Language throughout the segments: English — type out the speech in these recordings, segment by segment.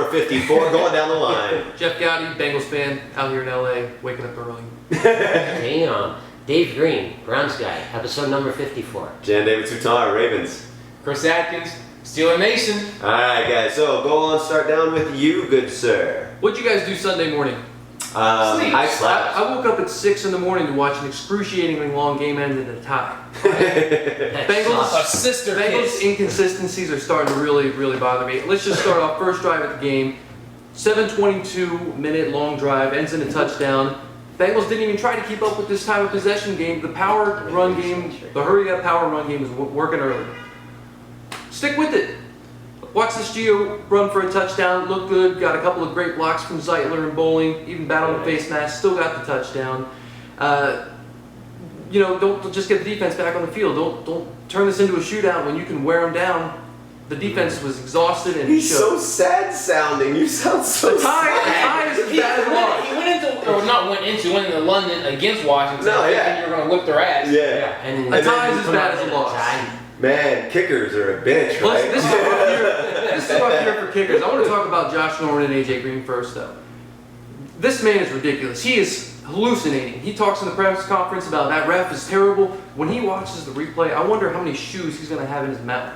number 54 going down the line. Jeff Gowdy, Bengals fan, out here in LA, waking up early. Damn. Dave Green, Browns guy, episode number 54. Jan David Sutar, Ravens. Chris Atkins, Steeler Nation. Alright guys, so go on, start down with you, good sir. What'd you guys do Sunday morning? I slept. I woke up at 6 in the morning to watch an excruciatingly long game end in a tie. Bengals inconsistencies are starting to really bother me. Let's just start off first drive of the game. 7:22-minute long drive, ends in a touchdown. Bengals didn't even try to keep up with this time of possession game. The power run game, the hurry-up power run game was working early. Stick with it. Watch this Gio run for a touchdown, looked good, got a couple of great blocks from Zeitler and Bowling, even battled the face mask, still got the touchdown. Don't just get the defense back on the field. Don't turn this into a shootout when you can wear them down. The defense was exhausted and he's so sad sounding. You sound so sad. The tie is as bad as lost. He went into London against Washington. No, yeah. Thinking you were going to whip their ass. Yeah. And a tie is as bad as a loss. Man, kickers are a bitch, Plus, right? this is a rough year for kickers. I want to talk about Josh Norman and AJ Green first, though. This man is ridiculous. He is hallucinating. He talks in the press conference about that ref is terrible. When he watches the replay, I wonder how many shoes he's going to have in his mouth.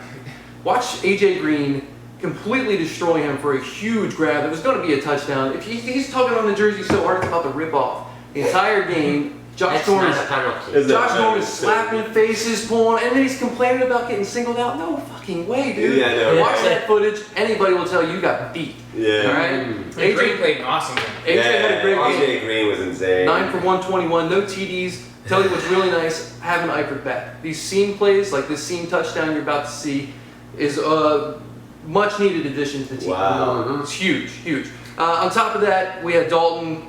Watch AJ Green completely destroy him for a huge grab. It was going to be a touchdown. If he's tugging on the jersey so hard, it's about to rip off. The entire game, Josh Norman's slapping faces, pulling, and then he's complaining about getting singled out. No fucking way, dude. Yeah, no. Watch that footage. Anybody will tell you got beat. Yeah. All right. AJ played an awesome game. AJ had a great game. AJ Green was insane. 9 for 121, no TDs. Tell you what's really nice, having Eifert back. These seam plays, like this seam touchdown you're about to see, is a much needed addition to the team. Wow. It's huge. On top of that, we had Dalton.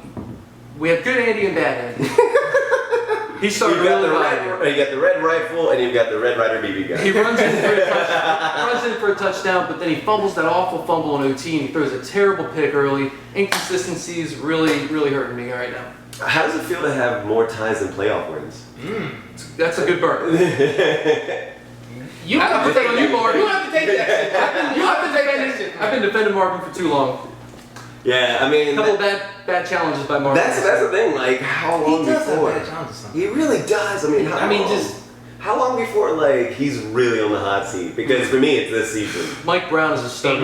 We had good Andy and bad Andy. He started You got the red rifle and you've got the Red Ryder BB gun. He runs in for a touchdown, but then he fumbles that awful fumble in OT and he throws a terrible pick early. Inconsistencies really hurting me right now. How does it feel to have more ties than playoff wins? That's a good burn. You have to put that on you, Marvin. You have to take that shit. I've been defending Marvin for too long. Yeah, I mean, A couple of bad challenges by Marvin. that's the thing. Like, how long before? He really does. I mean, how long before like he's really on the hot seat? Because for me, it's this season. Mike Brown is a stubborn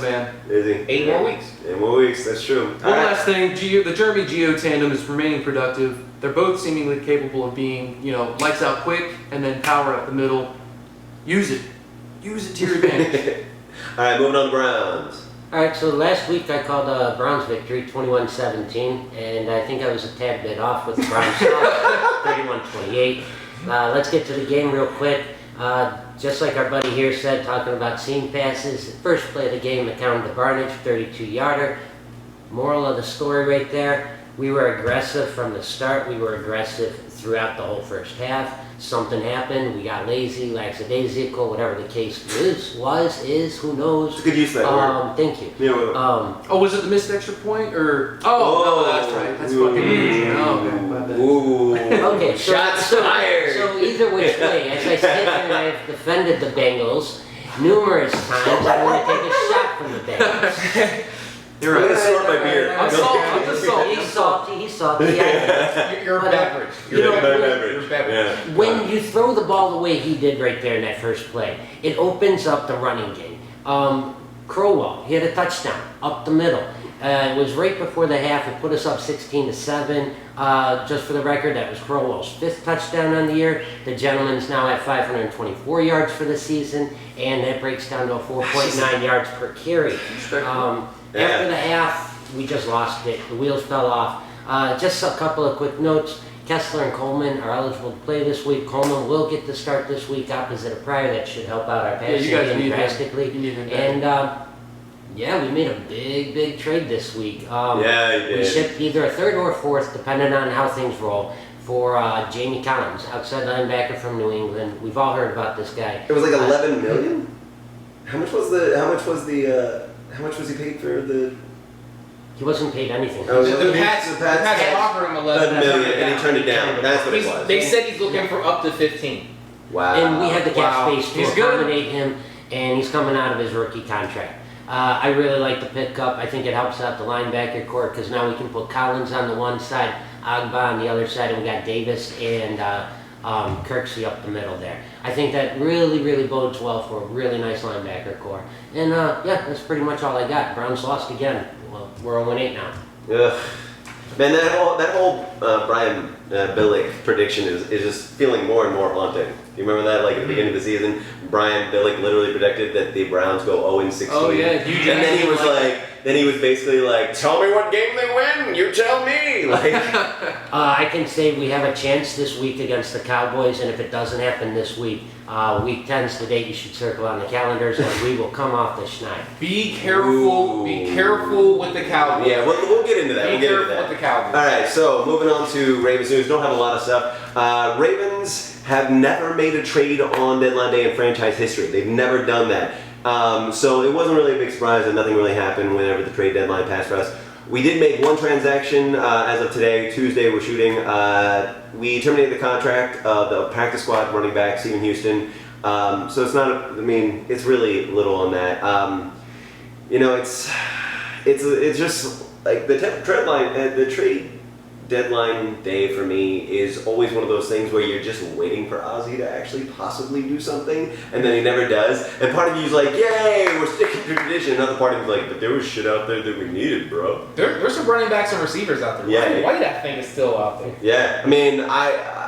man. Is he? 8 more weeks. 8 more weeks. That's true. One last thing, the Jeremy-Gio tandem is remaining productive. They're both seemingly capable of being, lights out quick and then power up the middle. Use it to your advantage. All right, moving on to Browns. Alright, so last week I called Browns victory 21-17, and I think I was a tad bit off with the Browns 31-28. Let's get to the game real quick. Just like our buddy here said, talking about seam passes, first play of the game, McCown to Barnage, 32-yarder. Moral of the story right there, we were aggressive from the start. We were aggressive throughout the whole first half. Something happened, we got lazy, lackadaisical, whatever the case is, who knows. It's a good use of that word. Thank you. Yeah, was it the missed extra point or? Oh, no, that's right. That's fucking huge. Oh, okay, my bad. Ooh. Okay, Shots fired. So either which way, as I sit here and I've defended the Bengals numerous times, I want to take a shot from the Bengals. You're I'm right. gonna snort my beer. I'm just salty. He's salty. Yeah. You're a beverage. You're a beverage. Yeah. When you throw the ball the way he did right there in that first play, it opens up the running game. Crowell, he had a touchdown up the middle. It was right before the half. It put us up 16-7. Just for the record, that was Crowell's 5th touchdown on the year. The gentleman's now at 524 yards for the season, and that breaks down to a 4.9 yards per carry. After the half, we just lost it. The wheels fell off. Just a couple of quick notes. Kessler and Coleman are eligible to play this week. Coleman will get the start this week opposite of Pryor. That should help out our passing game drastically. And we made a big trade this week. You did. We shipped either a 3rd or a 4th, depending on how things roll, for Jamie Collins, outside linebacker from New England. We've all heard about this guy. It was like 11 million. How much was he paid for the? He wasn't paid anything. The Pats offered him 11 million, and he turned it down. That's what it was. They said he's looking for up to 15. Wow. And we had the cap space to He's good. accommodate him, and he's coming out of his rookie contract. I really like the pickup. I think it helps out the linebacker core because now we can put Collins on the one side, Agba on the other side, and we got Davis and Kirksey up the middle there. I think that really, really bodes well for a really nice linebacker core. And yeah, that's pretty much all I got. Browns lost again. Well, we're 0-8 now. Ugh. Man, that whole Brian Billick prediction is just feeling more and more haunting. You remember that, like at the beginning of the season, Brian Billick literally predicted that the Browns go 0-16. Oh yeah, and then he was then he was basically like, "Tell me what game they win. You tell me." Like, I can say we have a chance this week against the Cowboys, and if it doesn't happen this week, week 10's the date you should circle on the calendars, and we will come off the schneid. Be careful. Ooh. Be careful with the Cowboys. yeah, we'll get into that. Be We'll get into careful that. with the Cowboys. All right, so moving on to Ravens news. Don't have a lot of stuff. Ravens have never made a trade on deadline day in franchise history. They've never done that. So it wasn't really a big surprise that nothing really happened whenever the trade deadline passed for us. We did make one transaction as of today, Tuesday. We're shooting. We terminated the contract of the practice squad running back Stephen Houston. So it's not. I mean, it's really little on that. You know, it's just like the trade deadline day for me is always one of those things where you're just waiting for Ozzy to actually possibly do something, and then he never does. And part of you's like, "Yay, we're sticking to tradition." Another part of you's like, "But there was shit out there that we needed, bro." There's some running backs and receivers out there. Yeah. White, I think, is still out there. Yeah, I mean,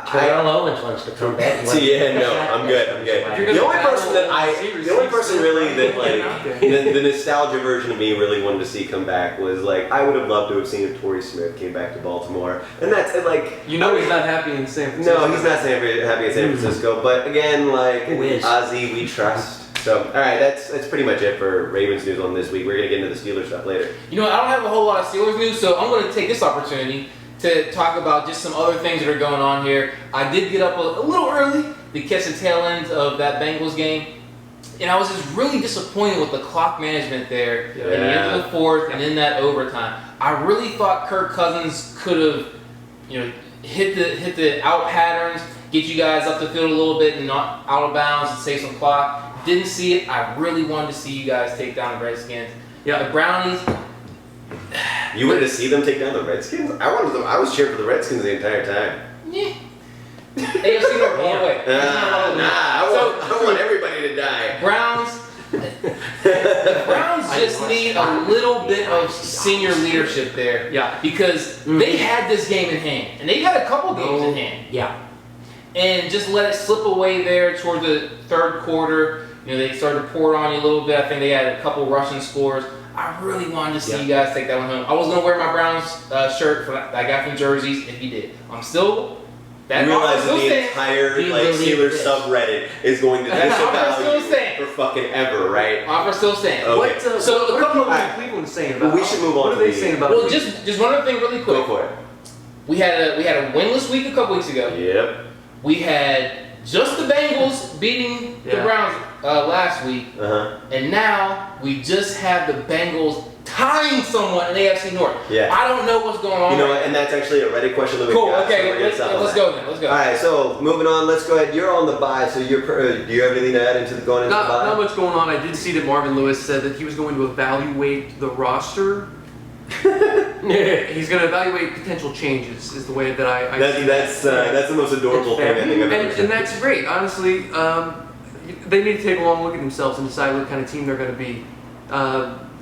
Terrell Owens wants to come back. Yeah, no, I'm good. I'm good. The only person really that like the nostalgia version of me really wanted to see come back was like I would have loved to have seen if Torrey Smith came back to Baltimore, and that's like he's not happy in San Francisco. No, he's not happy in San Francisco. But again, like Ozzy, we trust. So all right, that's pretty much it for Ravens news on this week. We're gonna get into the Steelers stuff later. You know, I don't have a whole lot of Steelers news, so I'm going to take this opportunity to talk about just some other things that are going on here. I did get up a little early to catch the tail end of that Bengals game, and I was just really disappointed with the clock management there in the end of the fourth and in that overtime. I really thought Kirk Cousins could have, hit the out patterns, get you guys up the field a little bit and not out of bounds and save some clock. Didn't see it. I really wanted to see you guys take down the Redskins. Yeah, the Brownies. You wanted to see them take down the Redskins? I was cheering for the Redskins the entire time. Yeah. AFC North all the way. I want everybody to die. The Browns just need a little bit of senior leadership there. Yeah. Because they had this game in hand. And they had a couple games in hand. Yeah. And just let it slip away there toward the third quarter. They started to pour it on you a little bit. I think they had a couple rushing scores. I really wanted to see you guys take that one home. I was going to wear my Browns shirt I got from Jerseys if you did. I'm still... You realize that the entire Steelers subreddit is going to disavow you for fucking ever, right? Offer still standing. Okay. So a couple of Cleveland saying about. Well, we should move on. What are they saying about? Well, just one other thing, really quick. Go for it. We had a winless week a couple weeks ago. Yep. We had just the Bengals beating the Browns last week, and now we just have the Bengals tying someone in AFC North. Yeah. I don't know what's going on. And that's actually a Reddit question that we cool. got. Okay, So let's go then. Let's go. All right, so moving on. Let's go ahead. You're on the bye, so do you have anything to add into going into the bye? Not much going on. I did see that Marvin Lewis said that he was going to evaluate the roster. He's going to evaluate potential changes. Is the way that I see that's the most adorable thing I think I've ever seen. And that's great. Honestly, they need to take a long look at themselves and decide what kind of team they're going to be.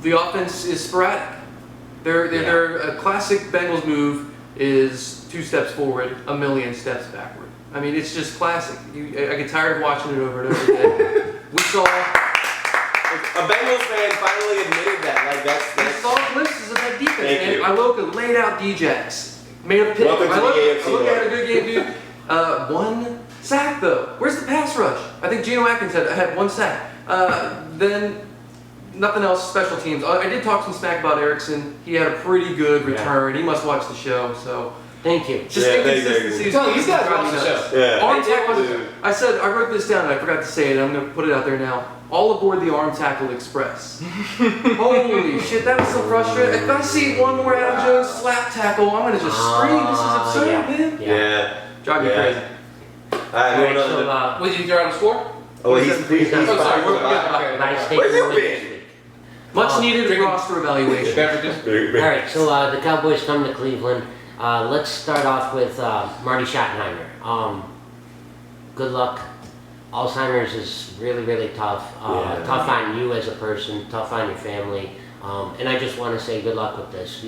The offense is sporadic. Their a classic Bengals move is 2 steps forward, 1,000,000 steps backward. I mean, it's just classic. I get tired of watching it over and over again. We saw a Bengals fan finally admitted that. We saw glimpses of that defense. Thank you. Iloka laid out D-Jacks, made a pick. Welcome to the AFC Iloka had a good game, dude. 1 sack though. Where's the pass rush? I think Geno Atkins had 1 sack. Then. Nothing else, special teams. I did talk some smack about Erickson. He had a pretty good return. He must watch the show, so. Thank you. Just inconsistencies. These guys watch the show. Yeah. Arm tackle. I wrote this down and I forgot to say it. I'm going to put it out there now. All aboard the Arm Tackle Express. Holy shit, that was so frustrating. If I see one more Adam Jones slap tackle, I'm going to just scream. This is absurd, man. Yeah. Drive me crazy. Alright, moving on. What did you throw out a score? Oh, he's sorry. Where you been? Much needed drinking- roster evaluation. Beverages. All right, so the Cowboys come to Cleveland. Let's start off with Marty Schottenheimer. Good luck. Alzheimer's is really, really tough. Yeah. Tough on you as a person, tough on your family. And I just want to say good luck with this.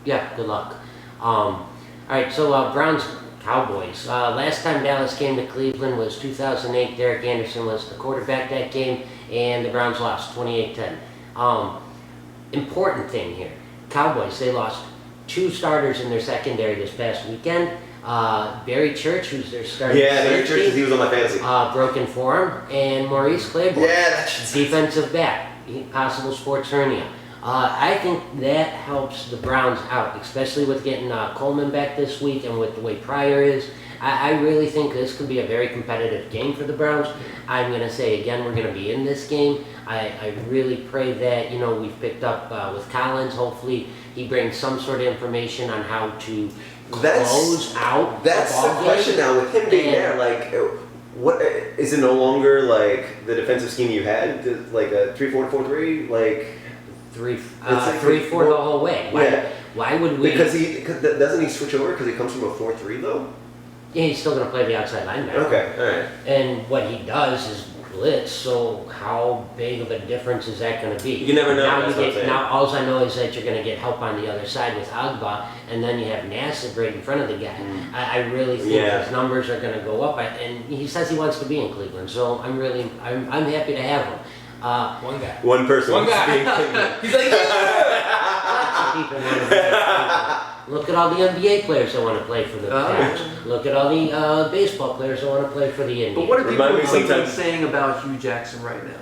Yeah, good luck. All right, so Browns Cowboys. Last time Dallas came to Cleveland was 2008. Derek Anderson was the quarterback that game, and the Browns lost 28-10. Important thing here, Cowboys, they lost 2 starters in their secondary this past weekend. Barry Church, who's their starting Barry safety, Church, he was on my fantasy. broken forearm, and Maurice Claiborne, that's defensive back, possible sports hernia. I think that helps the Browns out, especially with getting Coleman back this week and with the way Pryor is. I really think this could be a very competitive game for the Browns. I'm going to say again, we're going to be in this game. I really pray that, we've picked up with Collins. Hopefully he brings some sort of information on how to close out That's the the ball question game. now with him being And- there. Like, what is it no longer like the defensive scheme you had, like a 3-4-4-3, like 3-4 the whole way. Why would we? because doesn't he switch over because he comes from a 4-3 though? Yeah, he's still going to play the outside linebacker. Okay, all right. And what he does is blitz, so how big of a difference is that going to be? You never know, Now, that's what I'm saying. now all I know is that you're going to get help on the other side with Agba, and then you have Nassib right in front of the guy. I really think his numbers are going to go up, and he says he wants to be in Cleveland, so I'm happy to have him. One guy. One person. One wants to guy. be in Cleveland. He's like, yeah! People want to play for Cleveland. Look at all the NBA players that want to play for the Cavs. Look at all the baseball players that want to play for the Indians. But what are people Remind me in Cleveland sometimes- saying about Hugh Jackson right now?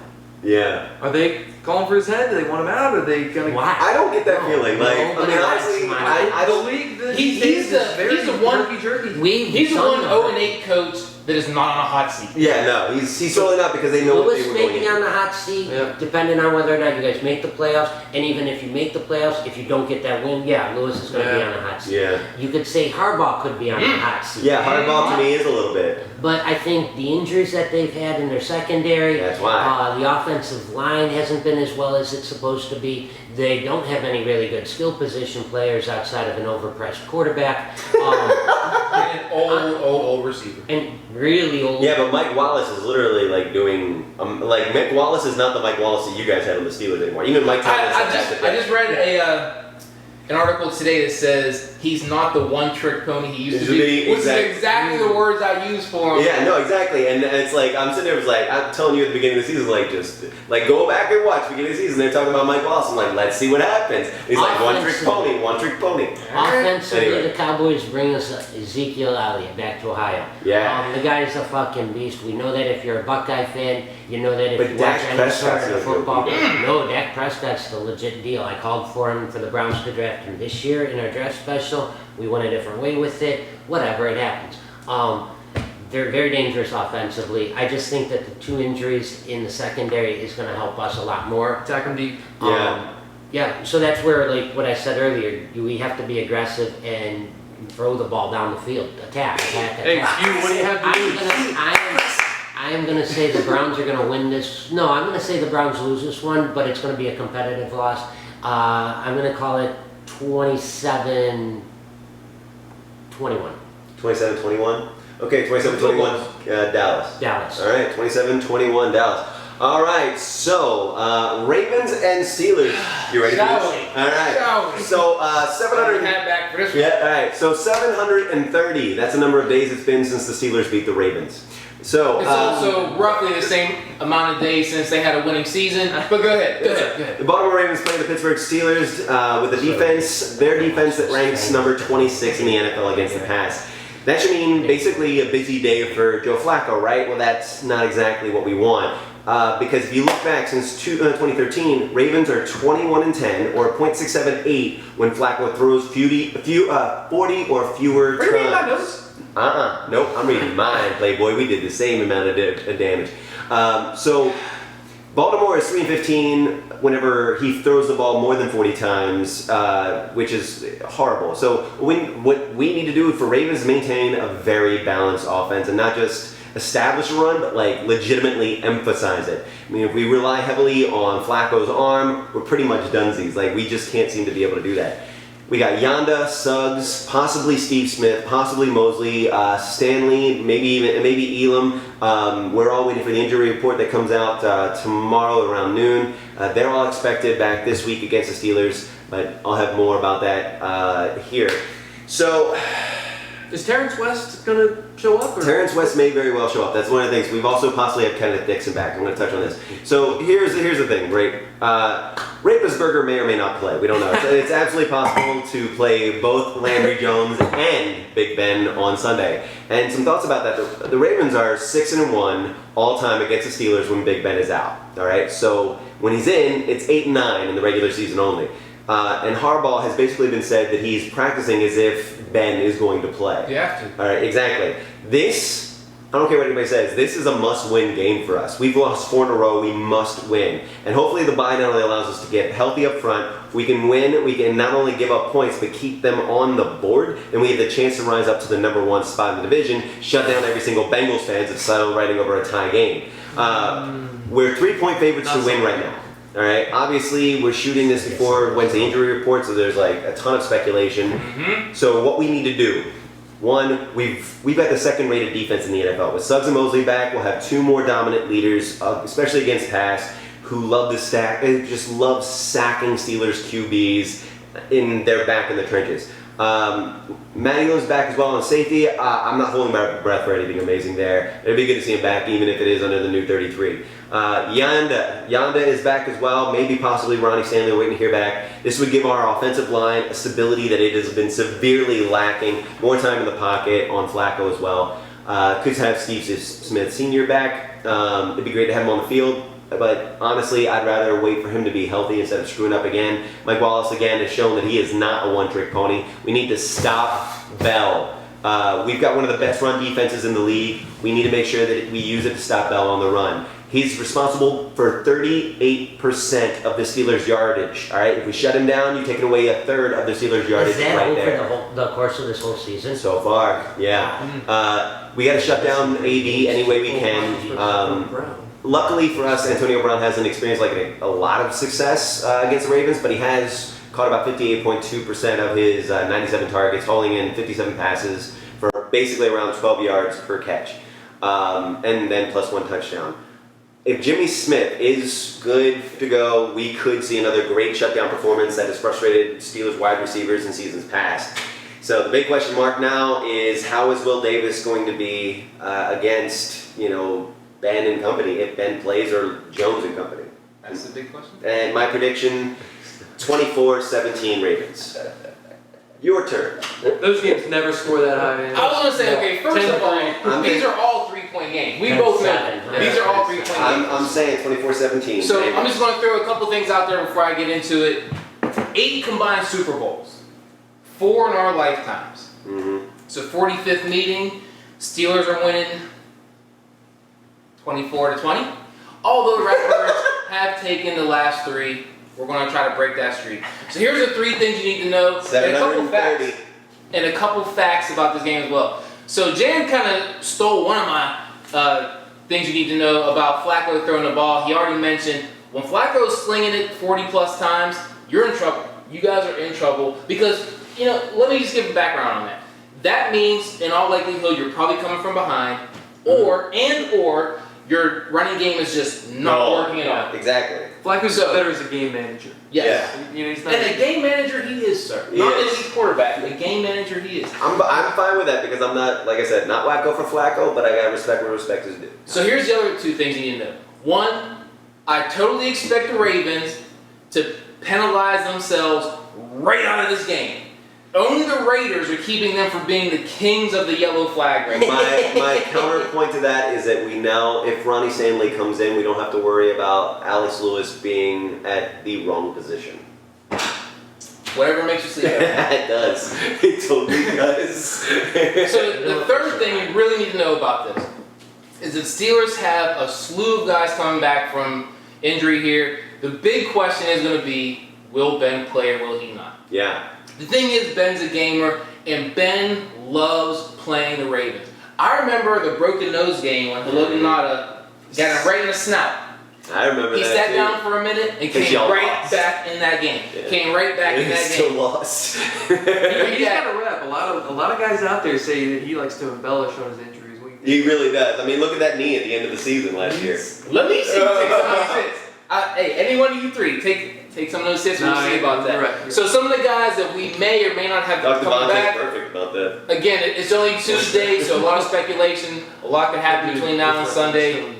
Yeah. Are they calling for his head? Do they want him out? Are they gonna? Why? I don't get that No, feeling. Like, I nobody mean, likes honestly, him. I The don't. league these He's days the- is very he's the one- jerky. He's the done one that. 0-8 coach that is not on a hot seat. Yeah, no, he's totally not because they know what Lewis they were may going be into. on the hot seat, Yeah. depending on whether or not you guys make the playoffs. And even if you make the playoffs, if you don't get that win, Lewis is going to be on the hot seat. Yeah. You could say Harbaugh could be on the hot seat. Yeah, hardball to me is a little bit. But I think the injuries that they've had in their secondary, That's why. the offensive line hasn't been as well as it's supposed to be. They don't have any really good skill position players outside of an overpressed quarterback. And an old receiver. And really old. Yeah, but Mike Wallace is literally like doing like Mike Wallace is not the Mike Wallace that you guys had on the Steelers anymore. Even Mike Thomas. I just read an article today that says he's not the one-trick pony he used to be, which is exactly the words I use for him. Yeah, no, exactly. And it's like I'm sitting there, it's like I'm telling you at the beginning of the season, like just like go back and watch beginning of the season. They're talking about Mike Wallace. I'm like, let's see what happens. He's like one trick pony, one trick pony. Offensively, Anyway. the Cowboys bring us Ezekiel Elliott back to Ohio. Yeah. The guy's a fucking beast. We know that if you're a Buckeye fan, you know that if But you Dak watch any Prescott's sort of no football. good either. No, Dak Prescott's the legit deal. I called for him for the Browns to draft him this year in our draft special. We went a different way with it. Whatever, it happens. They're very dangerous offensively. I just think that the 2 injuries in the secondary is going to help us a lot more. Attack him deep. Yeah, so that's where, like what I said earlier, we have to be aggressive and throw the ball down the field. Attack. Hey, Hugh, what do you have to do? I am going to say the Browns are going to win this. No, I'm going to say the Browns lose this one, but it's going to be a competitive loss. I'm going to call it 27-21. 27-21. Okay, 27-21. Dallas. Dallas. All right, 27-21 Dallas. All right, so Ravens and Steelers. You ready for Shall this? we? All right. Shall we? So 700. Hat back for this one. Yeah. All right. So 730. That's the number of days it's been since the Steelers beat the Ravens. So It's also roughly the same amount of days since they had a winning season. But go ahead. the Baltimore Ravens playing the Pittsburgh Steelers with a defense, their defense that ranks number 26 in the NFL against the pass. That should mean basically a busy day for Joe Flacco, right? Well, that's not exactly what we want. Because if you look back since 2013, Ravens are 21-10 or .678 when Flacco throws 40 or fewer times. What do you mean by those? Nope, I'm reading mine, Playboy. We did the same amount of damage. So Baltimore is 3-15 whenever he throws the ball more than 40 times, which is horrible. So what we need to do for Ravens is maintain a very balanced offense and not just establish a run, but like legitimately emphasize it. I mean, if we rely heavily on Flacco's arm, we're pretty much dunsies. Like, we just can't seem to be able to do that. We got Yanda, Suggs, possibly Steve Smith, possibly Mosley, Stanley, maybe Elam. We're all waiting for the injury report that comes out tomorrow around noon. They're all expected back this week against the Steelers, but I'll have more about that here. So, is Terrence West going to show up? Or? Terrence West may very well show up. That's one of the things. We've also possibly have Kenneth Dixon back. I'm going to touch on this. So here's the thing, right? Rapisberger may or may not play. We don't know. It's absolutely possible to play both Landry Jones and Big Ben on Sunday. And some thoughts about that. The Ravens are 6-1 all time against the Steelers when Big Ben is out. All right. So when he's in, it's 8-9 in the regular season only. And Harbaugh has basically been said that he's practicing as if Ben is going to play. You have to. All right, exactly. This, I don't care what anybody says, this is a must-win game for us. We've lost 4 in a row. We must win. And hopefully the bye not only allows us to get healthy up front, we can win, we can not only give up points, but keep them on the board, and we have the chance to rise up to the number 1 spot in the division, shut down every single Bengals fans that's celebrating over a tie game. We're 3-point favorites to win right now. All right. Obviously, we're shooting this before Wednesday injury report, so there's like a ton of speculation. So what we need to do, one, we've got the second-rated defense in the NFL. With Suggs and Mosley back, we'll have 2 more dominant leaders, especially against pass, who love to stack, just love sacking Steelers QBs in their back in the trenches. Matty Lowe's back as well on safety. I'm not holding my breath for anything amazing there. It'd be good to see him back, even if it is under the new 33. Yanda is back as well. Maybe possibly Ronnie Stanley waiting to hear back. This would give our offensive line a stability that it has been severely lacking. More time in the pocket on Flacco as well. Could have Steve Smith Sr. back. It'd be great to have him on the field. But honestly, I'd rather wait for him to be healthy instead of screwing up again. Mike Wallace, again, has shown that he is not a one-trick pony. We need to stop Bell. We've got one of the best run defenses in the league. We need to make sure that we use it to stop Bell on the run. He's responsible for 38% of the Steelers' yardage. All right, if we shut him down, you're taking away a third of the Steelers' yardage Is that right over there. the course of this whole season? So far, yeah. We got to shut down AD any way we can. Luckily for us, Antonio Brown hasn't experienced like a lot of success against the Ravens, but he has caught about 58.2% of his 97 targets, hauling in 57 passes for basically around 12 yards per catch, and then plus 1 touchdown. If Jimmy Smith is good to go, we could see another great shutdown performance that has frustrated Steelers wide receivers in seasons past. So the big question mark now is, how is Will Davis going to be against, Ben and company, if Ben plays, or Jones and company? That's the big question. And my prediction, 24-17 Ravens. Your turn. Those games never score that high, man. I was going to say, okay, first of all, 10-3. these are all 3-point games. We both know these are all 3-point games. I'm saying 24-17. So I'm just going to throw a couple things out there before I get into it. 8 combined Super Bowls. 4 in our lifetimes. So 45th meeting, Steelers are winning 24-20. Although the Redbirds have taken the last 3, we're going to try to break that streak. So here's the 3 things you need to know, and a couple facts about this game as well. So Jan kind of stole one of my things you need to know about Flacco throwing the ball. He already mentioned when Flacco's slinging it 40 plus times, you're in trouble. You guys are in trouble because, let me just give a background on that. That means, in all likelihood, you're probably coming from behind, or your running game is just not working at all. Exactly. Flacco's better as a game manager. Yes. Yeah. He's not And a game manager he is, sir. Not an elite quarterback. A game manager he is. I'm fine with that because I'm not, like I said, not wacko for Flacco, but I got to respect where respect is due. So here's the other 2 things you need to know. One, I totally expect the Ravens to penalize themselves right out of this game. Only the Raiders are keeping them from being the kings of the yellow flag right now. My counterpoint to that is that we now, if Ronnie Stanley comes in, we don't have to worry about Alex Lewis being at the wrong position. Whatever makes you sleep. It does. It totally does. So the third thing you really need to know about this is that Steelers have a slew of guys coming back from injury here. The big question is going to be, will Ben play or will he not? Yeah. The thing is, Ben's a gamer, and Ben loves playing the Ravens. I remember the broken nose game when Logan Nada got him right in the snout. I remember He that sat too. down for a minute and came y'all right lost. back in that game. Yeah. Came right back in that Still game. lost. He's got a rep. A lot of guys out there say that he likes to embellish on his injuries. He really does. I mean, look at that knee at the end of the season last year. Let me see. Take some of those hits. Hey, any one of you three, take some of those hits. We'll see about that. You're right. So some of the guys that we may or may not have Dr. come Devontae's back. perfect about that. Again, it's only Tuesday, so a lot of speculation. A lot can happen between now and Sunday.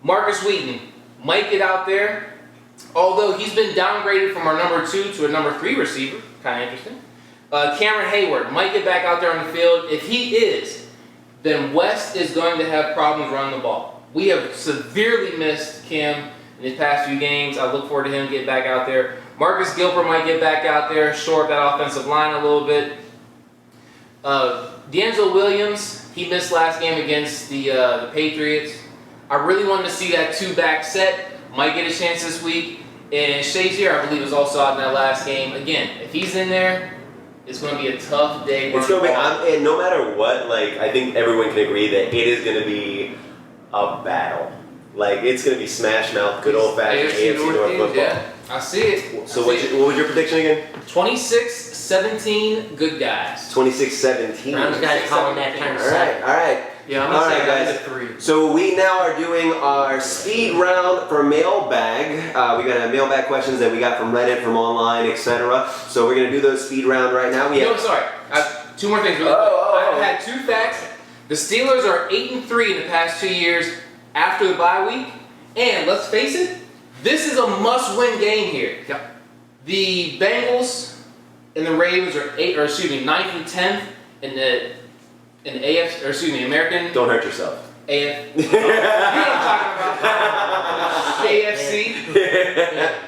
Marcus Wheaton might get out there, although he's been downgraded from our number 2 to a number 3 receiver. Kind of interesting. Cameron Hayward might get back out there on the field. If he is, then West is going to have problems running the ball. We have severely missed Cam in his past few games. I look forward to him getting back out there. Marcus Gilbert might get back out there, shore up that offensive line a little bit. D'Angelo Williams, he missed last game against the Patriots. I really wanted to see that 2-back set. Might get a chance this week. And Shazier, I believe, was also out in that last game. Again, if he's in there, it's going to be a tough day. It's going to be, and no matter what, like, I think everyone can agree that it is going to be a battle. Like, it's going to be smash mouth, good old fashioned AFC North football. Yeah, I see it. So what was your prediction again? 26-17, good guys. 26-17. Browns guys calling that kind of set. All right. Yeah, I'm All gonna right, say guys. guys. 3. So we now are doing our speed round for mailbag. We got mailbag questions that we got from Reddit, from online, etc. So we're gonna do those speed round right now. We No, have sorry. Two more things really quick. I've had 2 facts. The Steelers are 8-3 in the past 2 years after the bye week. And let's face it, this is a must-win game here. Yep. The Bengals and the Ravens are 9th and 10th in the AFC, or excuse me, American don't hurt yourself. AF. You know what I'm talking about? AFC.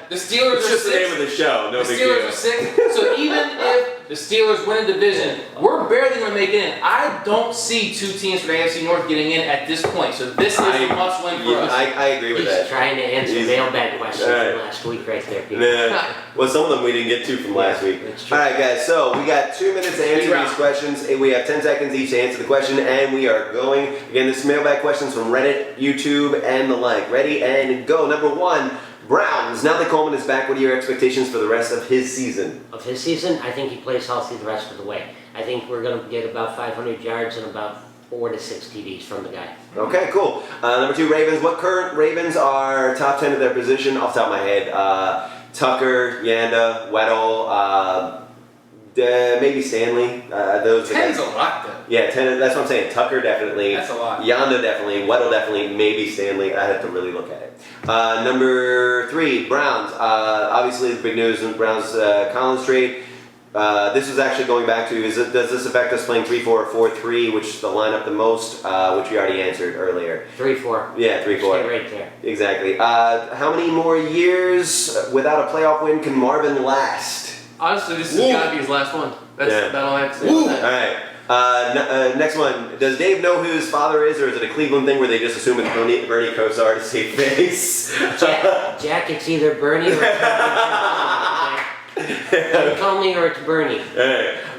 The Steelers It's are just the name 6th. of the show. No The big Steelers deal. are 6th. So even if the Steelers win a division, we're barely going to make it in. I don't see 2 teams from the AFC North getting in at this point. So this is a must-win for us. I agree with He's that. trying to answer He's- mailbag questions Alright. from last week right there, people. Nah. Well, some of them we didn't get to from last week. That's true. All right, guys. So we got 2 minutes to answer round. these questions. We have 10 seconds each to answer the question, and we are going. Again, this is mailbag questions from Reddit, YouTube, and the like. Ready and go. Number 1, Browns. Now that Coleman is back, what are your expectations for the rest of his season? Of his season, I think he plays healthy the rest of the way. I think we're going to get about 500 yards and about 4 to 6 TDs from the guy. Okay, cool. Number 2, Ravens. What current Ravens are top 10 of their position? Off the top of my head, Tucker, Yanda, Weddle, maybe Stanley. Those. 10's a lot, though. Yeah, 10. That's what I'm saying. Tucker definitely. That's a lot. Yanda definitely. Weddle definitely. Maybe Stanley. I have to really look at it. Number 3, Browns. Obviously, the big news in Browns Collins trade. This is actually going back to, does this affect us playing 3-4 or 4-3, which is the lineup the most, which we already answered earlier. 3-4. Yeah, 3-4. Stay right there. Exactly. How many more years without a playoff win can Marvin last? Honestly, this has got to be his last one. That's all I have to say. All about that. right. Next one. Does Dave know who his father is, or is it a Cleveland thing where they just assume it's Bernie Kosar to save face? Jack, it's either Bernie or it's Tony or it's Bernie. All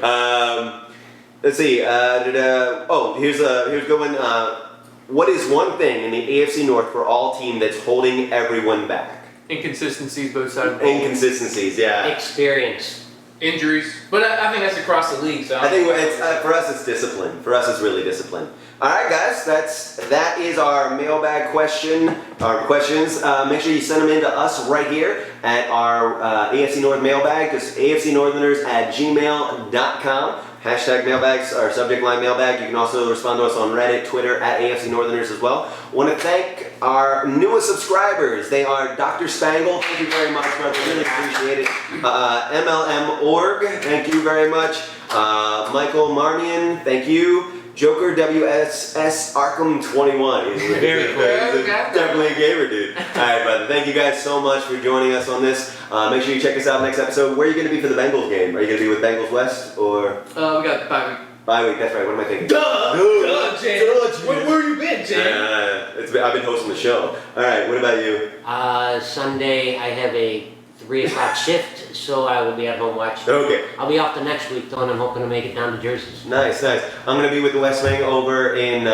right. Let's see. Here's a good one. What is one thing in the AFC North for all team that's holding everyone back? Inconsistencies both sides of the ball. Inconsistencies, yeah. Experience. Injuries. But I think that's across the league. So I think it's for us it's discipline. For us it's really discipline. All right, guys, that is our mailbag question. Our questions. Make sure you send them in to us right here at our AFC North mailbag. Just AFCNortherners@gmail.com. Hashtag mailbags, our subject line mailbag. You can also respond to us on Reddit, Twitter, at AFC Northerners as well. Want to thank our newest subscribers. They are Dr. Spangle. Thank you very much, brother. Really appreciate it. MLM Org. Thank you very much. Michael Marmion. Thank you. Joker WSS Arkham 21. He's Very cool. Definitely a gamer, dude. All right, brother. Thank you guys so much for joining us on this. Make sure you check us out next episode. Where are you going to be for the Bengals game? Are you going to be with Bengals West or We got 5 weeks. bye week? That's right. What am I thinking? Duh, James. Where you been, James? I've been hosting the show. All right. What about you? Sunday, I have a 3 o'clock shift, so I will be at home watching. Okay. I'll be off the next week though, and I'm hoping to make it down to Jersey's. Nice, nice. I'm going to be with the West Wing over in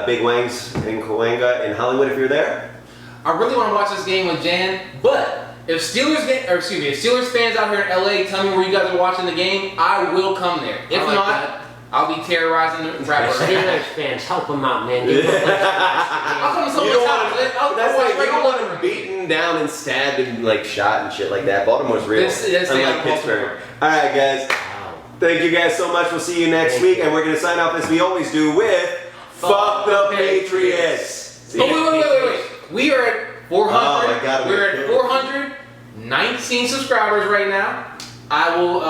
Big Wang's in Cahuenga in Hollywood if you're there. I really want to watch this game with Jan, but if Steelers fans out here in LA tell me where you guys are watching the game, I will come there. If like not, that. I'll be terrorizing the rapper. Steelers fans, help them out, man. Give them a place to I'll watch come to You someone's don't house. want I'll that's watch like, you right don't want over. them beaten down and stabbed and like shot and shit like that. Baltimore's real. That's Unlike Pittsburgh. All right, guys. Wow. Thank you guys so much. We'll see you next Thank week, you. and we're gonna sign off as we always do with "Fuck the Patriots." See Oh, ya. wait. We are at 400. Oh, my God, We're we're at killing 419 subscribers right now. I will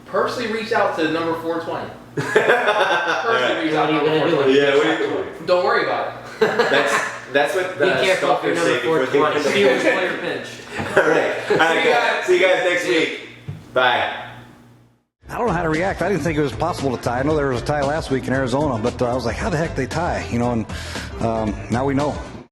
personally reach out to number 420. Personally reach out What to are you number gonna 420. do? Yeah, what do you- Don't worry about it. That's what Be careful if stalkers you're say number before they 420. Steelers player pinch. All right, guys. See you guys next week. Bye. I don't know how to react. I didn't think it was possible to tie. I know there was a tie last week in Arizona, but I was like, how the heck they tie? You know, and now we know.